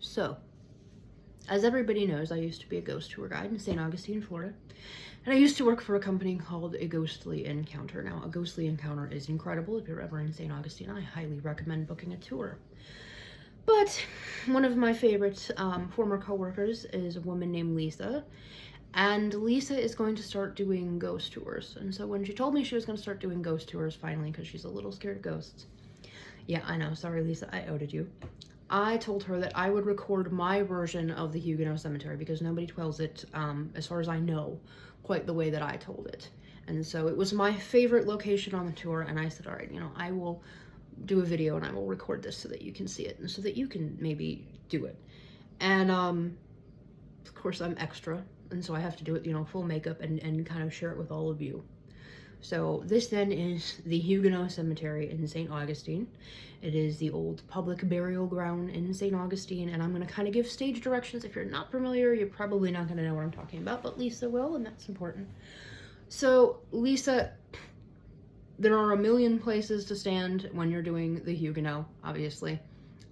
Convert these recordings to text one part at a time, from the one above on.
So, as everybody knows, I used to be a ghost tour guide in St. Augustine, Florida. And I used to work for a company called A Ghostly Encounter. Now, A Ghostly Encounter is incredible. If you're ever in St. Augustine, I highly recommend booking a tour. But one of my favorite former coworkers is a woman named Lisa. And Lisa is going to start doing ghost tours. And so when she told me she was going to start doing ghost tours finally, because she's a little scared of ghosts. Yeah, I know. Sorry, Lisa. I outed you. I told her that I would record my version of the Huguenot Cemetery because nobody tells it, as far as I know, quite the way that I told it. And so it was my favorite location on the tour, and I said, all right, I will do a video and I will record this so that you can see it and so that you can maybe do it. And, of course, I'm extra, and so I have to do it, full makeup and kind of share it with all of you. So this then is the Huguenot Cemetery in St. Augustine. It is the old public burial ground in St. Augustine, and I'm going to kind of give stage directions. If you're not familiar, you're probably not going to know what I'm talking about, but Lisa will, and that's important. So, Lisa, there are a million places to stand when you're doing the Huguenot, obviously.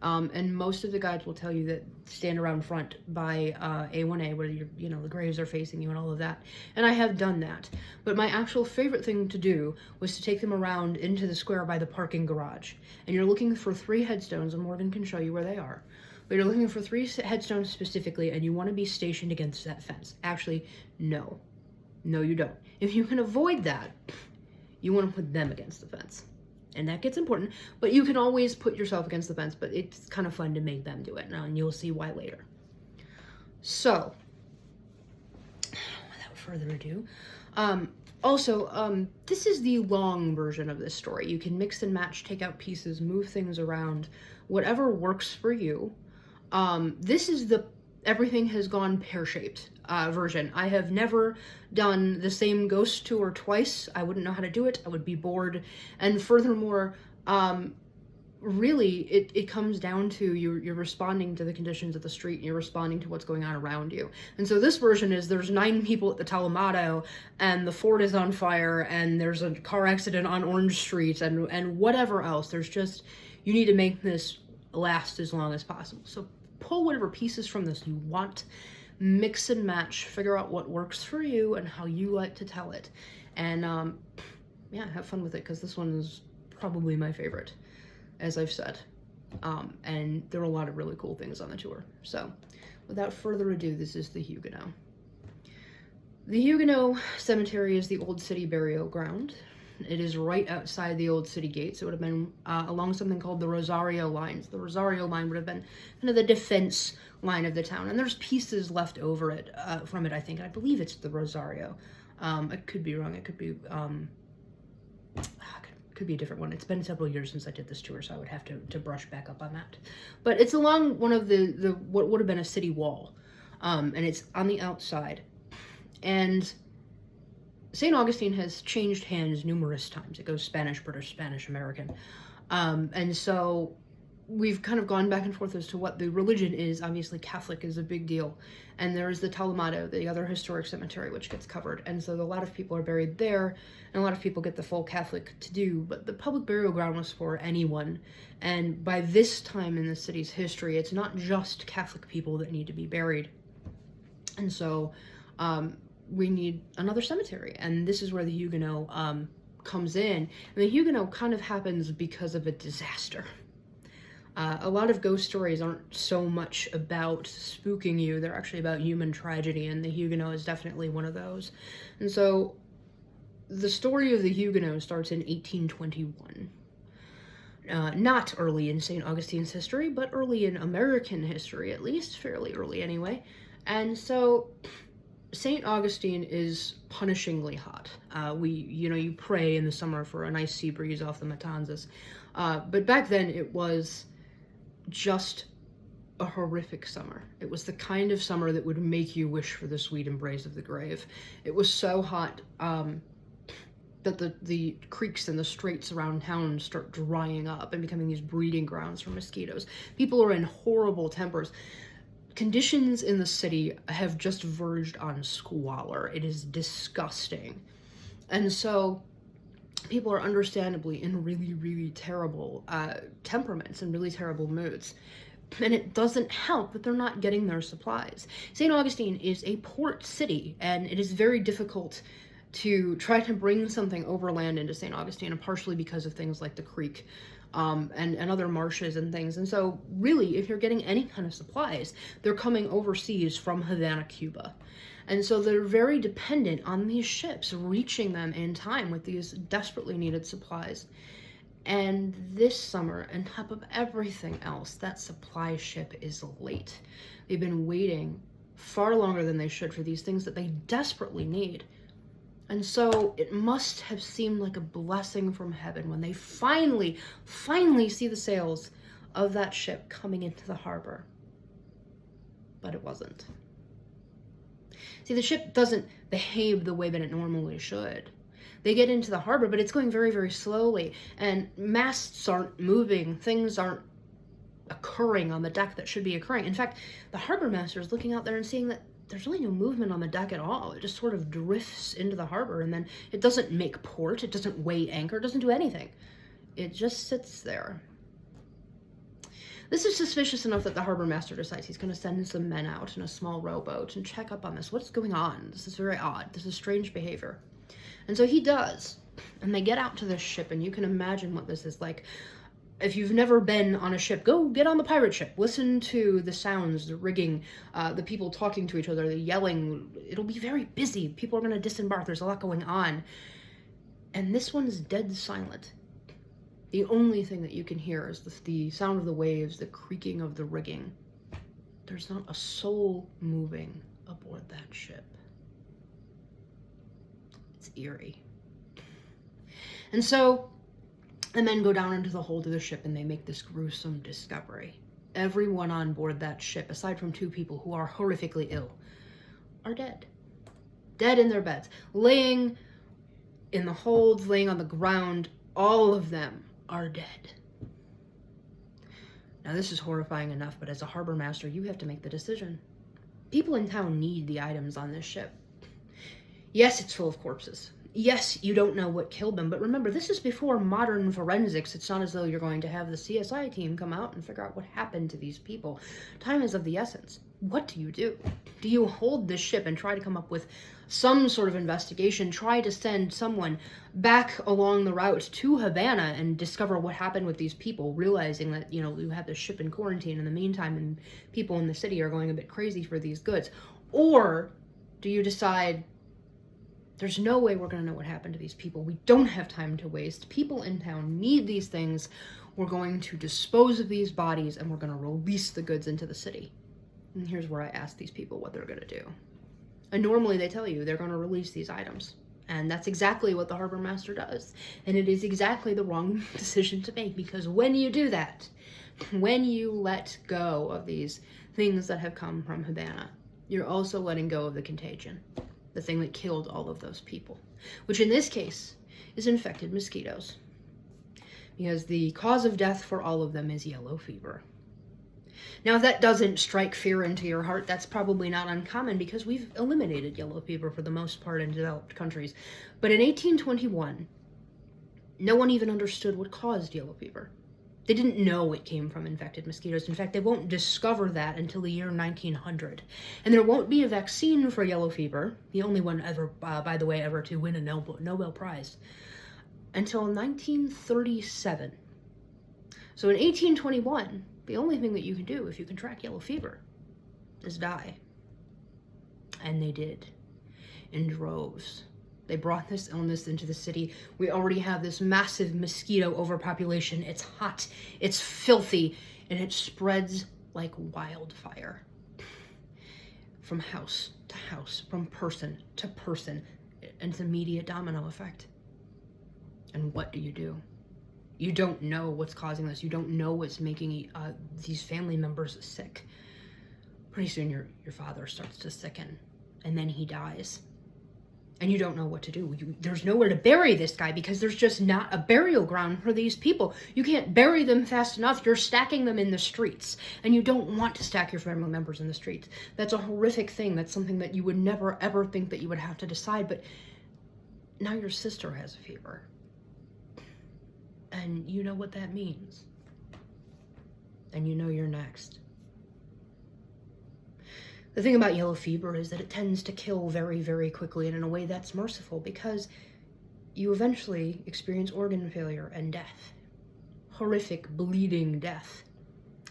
And most of the guides will tell you that stand around front by A1A where the graves are facing you and all of that. And I have done that. But my actual favorite thing to do was to take them around into the square by the parking garage. And you're looking for 3 headstones, and Morgan can show you where they are. But you're looking for 3 headstones specifically, and you want to be stationed against that fence. Actually, no. No, you don't. If you can avoid that, you want to put them against the fence. And that gets important, but you can always put yourself against the fence, but it's kind of fun to make them do it now, and you'll see why later. So, without further ado, this is the long version of this story. You can mix and match, take out pieces, move things around, whatever works for you. This is the everything has gone pear-shaped version. I have never done the same ghost tour twice. I wouldn't know how to do it. I would be bored. And furthermore, really, it comes down to you're responding to the conditions of the street, and you're responding to what's going on around you. And so this version is there's 9 people at the Talamado, and the fort is on fire, and there's a car accident on Orange Street, and whatever else. There's just, you need to make this last as long as possible. So pull whatever pieces from this you want, mix and match, figure out what works for you and how you like to tell it. And yeah, have fun with it, because this one is probably my favorite, as I've said. And there are a lot of really cool things on the tour. So without further ado, this is the Huguenot. The Huguenot Cemetery is the old city burial ground. It is right outside the old city gates. It would have been along something called the Rosario lines. The Rosario line would have been kind of the defense line of the town, and there's pieces left over it from it, I think. I believe it's the Rosario. I could be wrong. It could be could be a different one. It's been several years since I did this tour, so I would have to brush back up on that. But it's along one of the what would have been a city wall, and it's on the outside. And St. Augustine has changed hands numerous times. It goes Spanish, British, Spanish, American. And so we've kind of gone back and forth as to what the religion is. Obviously, Catholic is a big deal. And there's the Talamado, the other historic cemetery, which gets covered. And so a lot of people are buried there, and a lot of people get the full Catholic to do. But the public burial ground was for anyone. And by this time in the city's history, it's not just Catholic people that need to be buried. And so we need another cemetery, and this is where the Huguenot comes in. And the Huguenot kind of happens because of a disaster. A lot of ghost stories aren't so much about spooking you, they're actually about human tragedy, and the Huguenot is definitely one of those. And so the story of the Huguenot starts in 1821. Not early in St. Augustine's history, but early in American history, at least, fairly early anyway. And so St. Augustine is punishingly hot. You pray in the summer for a nice sea breeze off the Matanzas. But back then it was just a horrific summer. It was the kind of summer that would make you wish for the sweet embrace of the grave. It was so hot that the creeks and the straits around town start drying up and becoming these breeding grounds for mosquitoes. People are in horrible tempers. Conditions in the city have just verged on squalor. It is disgusting. And so people are understandably in really, really terrible temperaments and really terrible moods. And it doesn't help that they're not getting their supplies. St. Augustine is a port city, and it is very difficult to try to bring something overland into St. Augustine, and partially because of things like the creek and other marshes and things. And so really, if you're getting any kind of supplies, they're coming overseas from Havana, Cuba. And so they're very dependent on these ships reaching them in time with these desperately needed supplies. And this summer, on top of everything else, that supply ship is late. They've been waiting far longer than they should for these things that they desperately need. And so it must have seemed like a blessing from heaven when they finally see the sails of that ship coming into the harbor. But it wasn't. See, the ship doesn't behave the way that it normally should. They get into the harbor, but it's going very, very slowly, and masts aren't moving, things aren't occurring on the deck that should be occurring. In fact, the harbor master is looking out there and seeing that there's really no movement on the deck at all. It just sort of drifts into the harbor, and then it doesn't make port, it doesn't weigh anchor, it doesn't do anything. It just sits there. This is suspicious enough that the harbor master decides he's going to send some men out in a small rowboat and check up on this. What's going on? This is very odd. This is strange behavior. And so he does, and they get out to this ship, and you can imagine what this is like. If you've never been on a ship, go get on the pirate ship. Listen to the sounds, the rigging, the people talking to each other, the yelling. It'll be very busy. People are going to disembark. There's a lot going on. And this one's dead silent. The only thing that you can hear is the sound of the waves, the creaking of the rigging. There's not a soul moving aboard that ship. It's eerie. And so the men go down into the hold of the ship and they make this gruesome discovery. Everyone on board that ship, aside from 2 people who are horrifically ill, are dead. Dead in their beds. Laying in the holds, laying on the ground, all of them are dead. Now this is horrifying enough, but as a harbor master, you have to make the decision. People in town need the items on this ship. Yes, it's full of corpses. Yes, you don't know what killed them, but remember, this is before modern forensics. It's not as though you're going to have the CSI team come out and figure out what happened to these people. Time is of the essence. What do? Do you hold this ship and try to come up with some sort of investigation, try to send someone back along the route to Havana and discover what happened with these people, realizing that, you have the ship in quarantine in the meantime and people in the city are going a bit crazy for these goods? Or do you decide, there's no way we're going to know what happened to these people. We don't have time to waste. People in town need these things. We're going to dispose of these bodies and we're going to release the goods into the city. And here's where I ask these people what they're going to do. And normally they tell you they're going to release these items. And that's exactly what the harbor master does. And it is exactly the wrong decision to make, because when you do that, when you let go of these things that have come from Havana, you're also letting go of the contagion. The thing that killed all of those people, which in this case is infected mosquitoes, because the cause of death for all of them is yellow fever. Now, if that doesn't strike fear into your heart, that's probably not uncommon, because we've eliminated yellow fever for the most part in developed countries. But in 1821, no one even understood what caused yellow fever. They didn't know it came from infected mosquitoes. In fact, they won't discover that until the year 1900. And there won't be a vaccine for yellow fever, the only one ever, by the way, ever to win a Nobel Prize, until 1937. So in 1821, the only thing that you can do if you contract yellow fever is die. And they did, in droves. They brought this illness into the city. We already have this massive mosquito overpopulation. It's hot, it's filthy, and it spreads like wildfire. From house to house, from person to person, and it's an immediate domino effect. And what do? You don't know what's causing this. You don't know what's making these family members sick. Pretty soon your father starts to sicken, and then he dies. And you don't know what to do. There's nowhere to bury this guy, because there's just not a burial ground for these people. You can't bury them fast enough. You're stacking them in the streets. And you don't want to stack your family members in the streets. That's a horrific thing. That's something that you would never, ever think that you would have to decide. But now your sister has a fever. And you know what that means. and you know you're next. The thing about yellow fever is that it tends to kill very, very quickly and in a way that's merciful because you eventually experience organ failure and death. Horrific, bleeding death.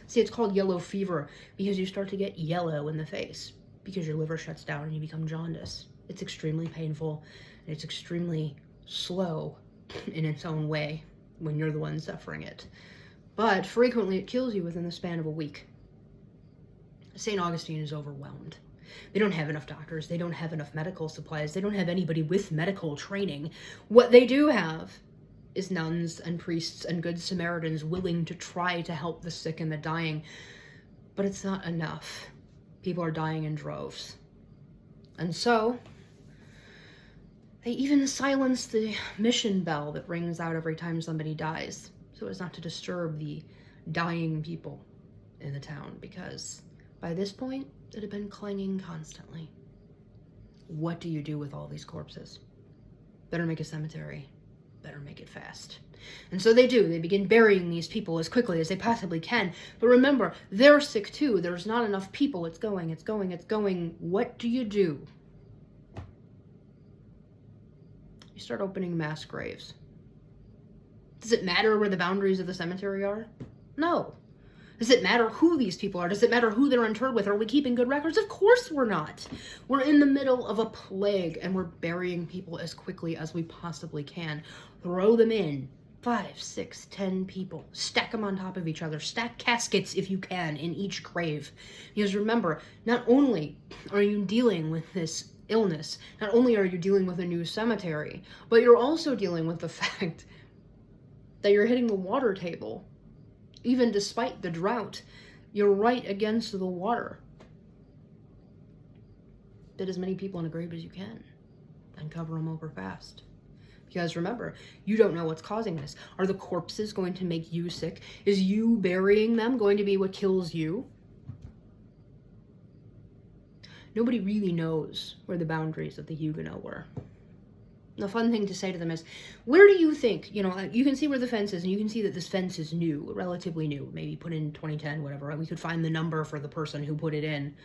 See, it's called yellow fever because you start to get yellow in the face because your liver shuts down and you become jaundice. It's extremely painful and it's extremely slow in its own way when you're the one suffering it. But frequently it kills you within the span of a week. St. Augustine is overwhelmed. They don't have enough doctors. They don't have enough medical supplies. They don't have anybody with medical training. What they do have is nuns and priests and good Samaritans willing to try to help the sick and the dying. But it's not enough. People are dying in droves. And so, they even silence the mission bell that rings out every time somebody dies, so as not to disturb the dying people in the town, because by this point, it had been clanging constantly. What do you do with all these corpses? Better make a cemetery. Better make it fast. And so they do. They begin burying these people as quickly as they possibly can. But remember, they're sick too. There's not enough people. It's going, it's going, it's going. What do? You start opening mass graves. Does it matter where the boundaries of the cemetery are? No. Does it matter who these people are? Does it matter who they're interred with? Are we keeping good records? Of course we're not. We're in the middle of a plague and we're burying people as quickly as we possibly can. Throw them in. 5, 6, 10 people. Stack them on top of each other. Stack caskets if you can in each grave. Because remember, not only are you dealing with this illness, not only are you dealing with a new cemetery, but you're also dealing with the fact that you're hitting the water table. Even despite the drought, you're right against the water. Fit as many people in a grave as you can and cover them over fast. Because remember, you don't know what's causing this. Are the corpses going to make you sick? Is you burying them going to be what kills you? Nobody really knows where the boundaries of the Huguenot were. The fun thing to say to them is, where do you think, you can see where the fence is, and you can see that this fence is new, relatively new, maybe put in 2010, whatever, and we could find the number for the person who put it in.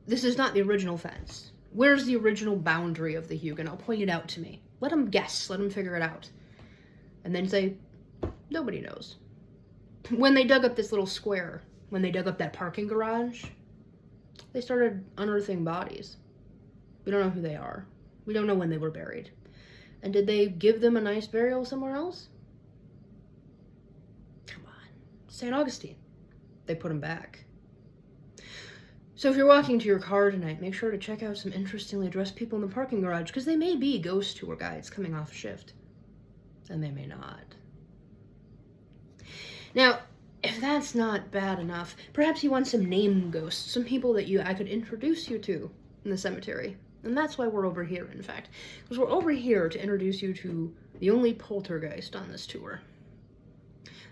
This is not the original fence. Where's the original boundary of the Huguenot? Point it out to me. Let them guess, let them figure it out. And then say, nobody knows. When they dug up this little square, when they dug up that parking garage, they started unearthing bodies. We don't know who they are. We don't know when they were buried. And did they give them a nice burial somewhere else? Come on. St. Augustine. They put them back. So if you're walking to your car tonight, make sure to check out some interestingly dressed people in the parking garage, because they may be ghost tour guides coming off shift. And they may not. Now, if that's not bad enough, perhaps you want some name ghosts, some people that I could introduce you to in the cemetery. And that's why we're over here, in fact. Because we're over here to introduce you to the only poltergeist on this tour.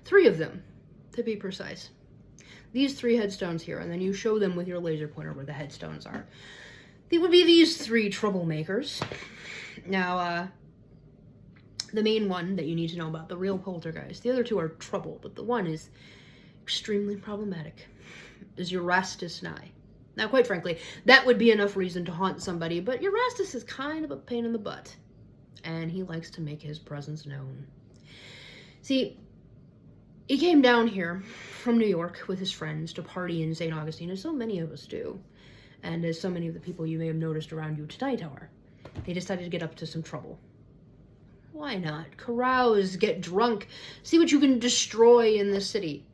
3 of them, to be precise. These 3 headstones here, and then you show them with your laser pointer where the headstones are. They would be these 3 troublemakers. Now, the main one that you need to know about, the real poltergeist. The other 2 are trouble, but the one is extremely problematic, is Erastus Nye. Now, quite frankly, that would be enough reason to haunt somebody, but Erastus is kind of a pain in the butt, and he likes to make his presence known. See, he came down here from New York with his friends to party in St. Augustine, as so many of us do, and as so many of the people you may have noticed around you tonight are. They decided to get up to some trouble. Why not? Carouse, get drunk, see what you can destroy in this city.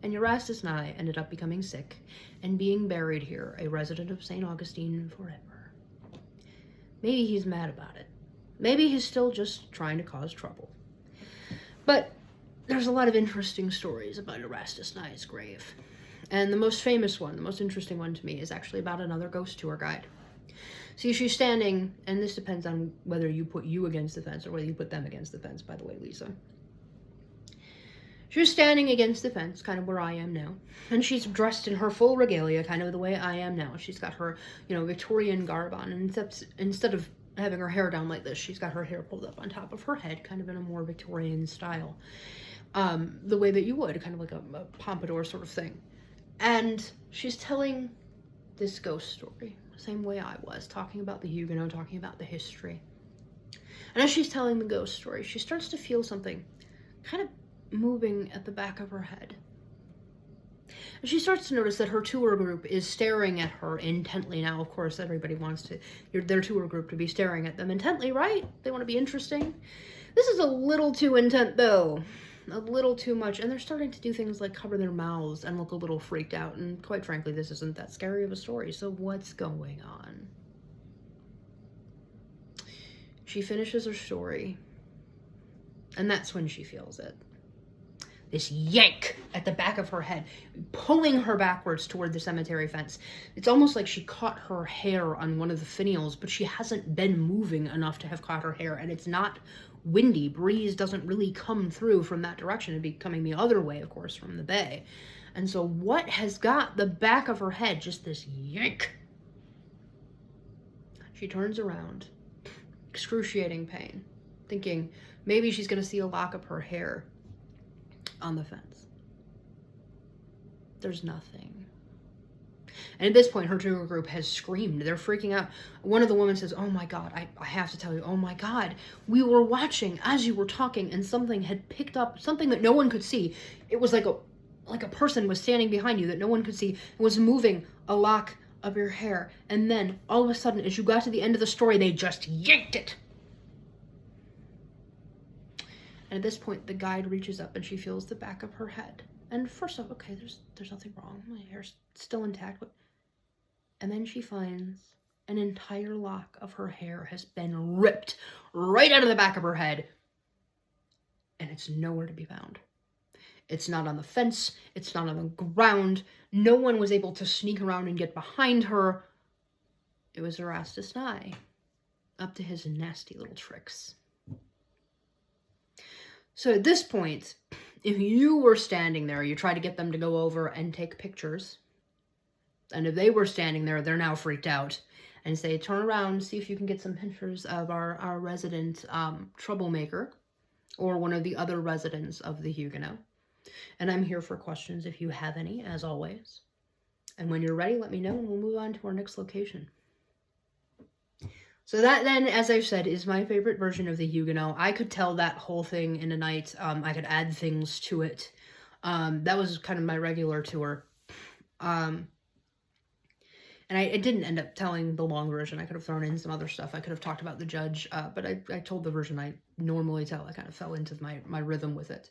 And Erastus Nye ended up becoming sick and being buried here, a resident of St. Augustine forever. Maybe he's mad about it. Maybe he's still just trying to cause trouble. But there's a lot of interesting stories about Erastus Nye's grave. And the most famous one, the most interesting one to me, is actually about another ghost tour guide. See, she's standing, and this depends on whether you put you against the fence or whether you put them against the fence, by the way, Lisa. She was standing against the fence, kind of where I am now. And she's dressed in her full regalia, kind of the way I am now. She's got her, Victorian garb on. And instead of having her hair down like this, she's got her hair pulled up on top of her head, kind of in a more Victorian style. the way that you would, kind of like a pompadour sort of thing. And she's telling this ghost story, the same way I was, talking about the Huguenot, talking about the history. And as she's telling the ghost story, she starts to feel something kind of moving at the back of her head. And she starts to notice that her tour group is staring at her intently. Now, of course, everybody wants their tour group to be staring at them intently, right? They want to be interesting. This is a little too intent, though. A little too much. And they're starting to do things like cover their mouths and look a little freaked out. And quite frankly, this isn't that scary of a story. So what's going on? She finishes her story. And that's when she feels it. This yank at the back of her head, pulling her backwards toward the cemetery fence. It's almost like she caught her hair on one of the finials, but she hasn't been moving enough to have caught her hair, and it's not windy. Breeze doesn't really come through from that direction. It'd be coming the other way, of course, from the bay. And so what has got the back of her head, just this yank? She turns around, excruciating pain, thinking maybe she's going to see a lock of her hair on the fence. There's nothing. And at this point, her tour group has screamed. They're freaking out. One of the women says, "Oh my God, I have to tell you, oh my God, we were watching as you were talking and something had picked up, something that no one could see. It was like a person was standing behind you that no one could see, and was moving a lock of your hair. And then all of a sudden, as you got to the end of the story, they just yanked it." And at this point, the guide reaches up and she feels the back of her head. And first off, okay, there's nothing wrong. My hair's still intact. And then she finds an entire lock of her hair has been ripped right out of the back of her head. And it's nowhere to be found. It's not on the fence. It's not on the ground. No one was able to sneak around and get behind her. It was Erastus Nye, up to his nasty little tricks. So at this point, if you were standing there, you try to get them to go over and take pictures. And if they were standing there, they're now freaked out and say, "Turn around, see if you can get some pictures of our resident troublemaker or one of the other residents of the Huguenot." And I'm here for questions if you have any, as always. And when you're ready, let me know and we'll move on to our next location. So that then, as I've said, is my favorite version of the Huguenot. I could tell that whole thing in a night. I could add things to it. That was kind of my regular tour. And I didn't end up telling the long version. I could have thrown in some other stuff. I could have talked about the judge, but I told the version I normally tell. I kind of fell into my rhythm with it.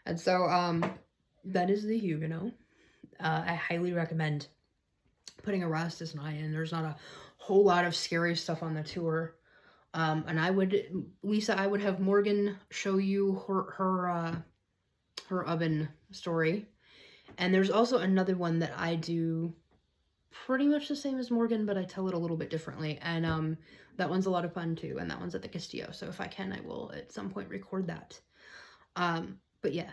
And so that is the Huguenot. I highly recommend putting Erastus Nye in. There's not a whole lot of scary stuff on the tour. And Lisa, I would have Morgan show you her oven story. And there's also another one that I do pretty much the same as Morgan, but I tell it a little bit differently. And that one's a lot of fun too. And that one's at the Castillo. So if I can, I will at some point record that. But yeah,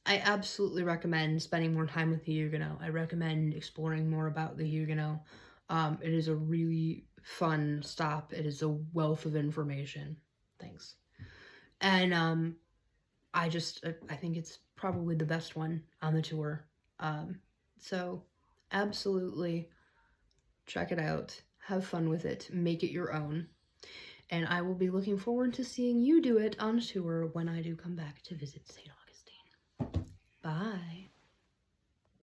I absolutely recommend spending more time with the Huguenot. I recommend exploring more about the Huguenot. It is a really fun stop. It is a wealth of information. Thanks. And I think it's probably the best one on the tour. So absolutely check it out. Have fun with it. Make it your own. And I will be looking forward to seeing you do it on tour when I do come back to visit St. Augustine. Bye.